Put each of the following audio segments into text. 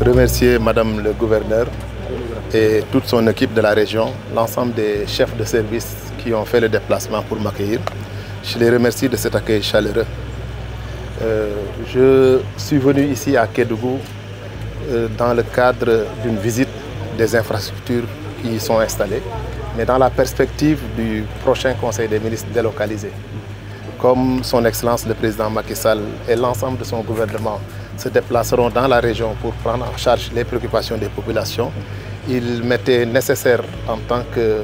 remercier Madame le gouverneur et toute son équipe de la région, l'ensemble des chefs de service qui ont fait le déplacement pour m'accueillir. Je les remercie de cet accueil chaleureux. Je suis venu ici à Kédougou dans le cadre d'une visite des infrastructures qui y sont installées, mais dans la perspective du prochain Conseil des ministres délocalisé. Comme son Excellence le Président Macky Sall et l'ensemble de son gouvernement se déplaceront dans la région pour prendre en charge les préoccupations des populations, il m'était nécessaire en tant que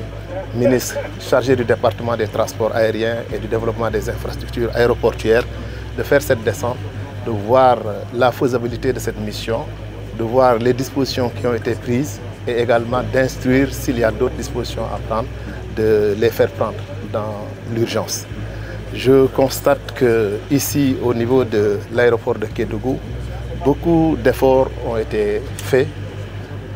ministre chargé du département des transports aériens et du développement des infrastructures aéroportuaires de faire cette descente, de voir la faisabilité de cette mission, de voir les dispositions qui ont été prises et également d'instruire s'il y a d'autres dispositions à prendre, de les faire prendre dans l'urgence. Je constate qu'ici, au niveau de l'aéroport de Kédougou, beaucoup d'efforts ont été faits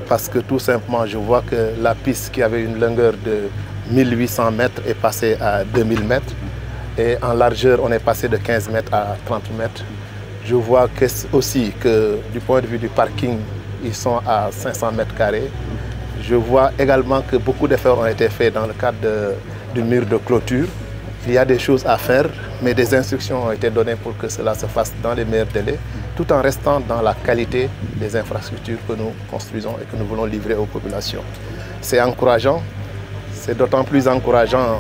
parce que tout simplement, je vois que la piste qui avait une longueur de 1800 mètres est passée à 2000 mètres et en largeur, on est passé de 15 mètres à 30 mètres. Je vois aussi que du point de vue du parking, ils sont à 500 mètres carrés. Je vois également que beaucoup d'efforts ont été faits dans le cadre du mur de clôture. Il y a des choses à faire, mais des instructions ont été données pour que cela se fasse dans les meilleurs délais, tout en restant dans la qualité des infrastructures que nous construisons et que nous voulons livrer aux populations. C'est encourageant, c'est d'autant plus encourageant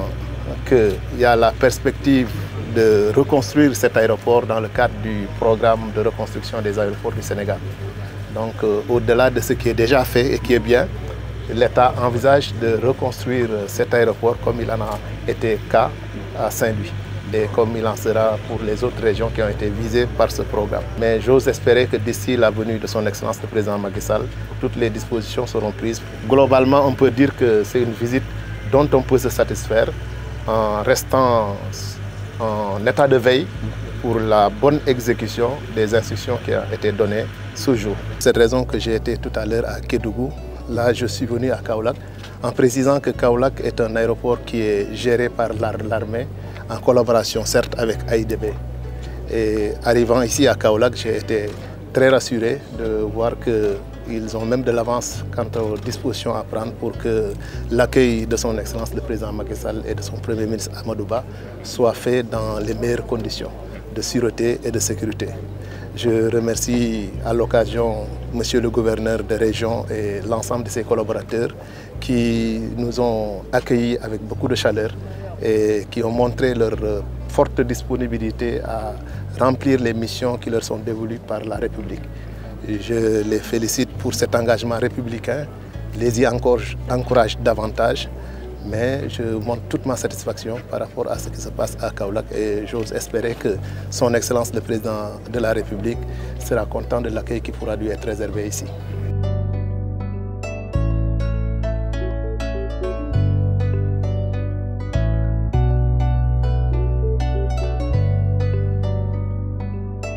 qu'il y a la perspective de reconstruire cet aéroport dans le cadre du programme de reconstruction des aéroports du Sénégal. Donc au-delà de ce qui est déjà fait et qui est bien, l'État envisage de reconstruire cet aéroport comme il en a été cas à Saint-Louis et comme il en sera pour les autres régions qui ont été visées par ce programme. Mais j'ose espérer que d'ici la venue de son Excellence le Président Macky Sall, toutes les dispositions seront prises. Globalement, on peut dire que c'est une visite dont on peut se satisfaire en restant en état de veille pour la bonne exécution des instructions qui ont été données ce jour. C'est cette raison que j'ai été tout à l'heure à Kédougou. Là, je suis venu à Kaolack en précisant que Kaolack est un aéroport qui est géré par l'armée en collaboration certes avec AIBD. Et arrivant ici à Kaolack, j'ai été très rassuré de voir qu'ils ont même de l'avance quant aux dispositions à prendre pour que l'accueil de son Excellence le Président Macky Sall et de son Premier ministre Amadou Ba soit fait dans les meilleures conditions de sûreté et de sécurité. Je remercie à l'occasion Monsieur le gouverneur de région et l'ensemble de ses collaborateurs qui nous ont accueillis avec beaucoup de chaleur et qui ont montré leur forte disponibilité à remplir les missions qui leur sont dévolues par la République. Je les félicite pour cet engagement républicain, les y encourage davantage, mais je montre toute ma satisfaction par rapport à ce qui se passe à Kaolack et j'ose espérer que son Excellence le Président de la République sera content de l'accueil qui pourra lui être réservé ici.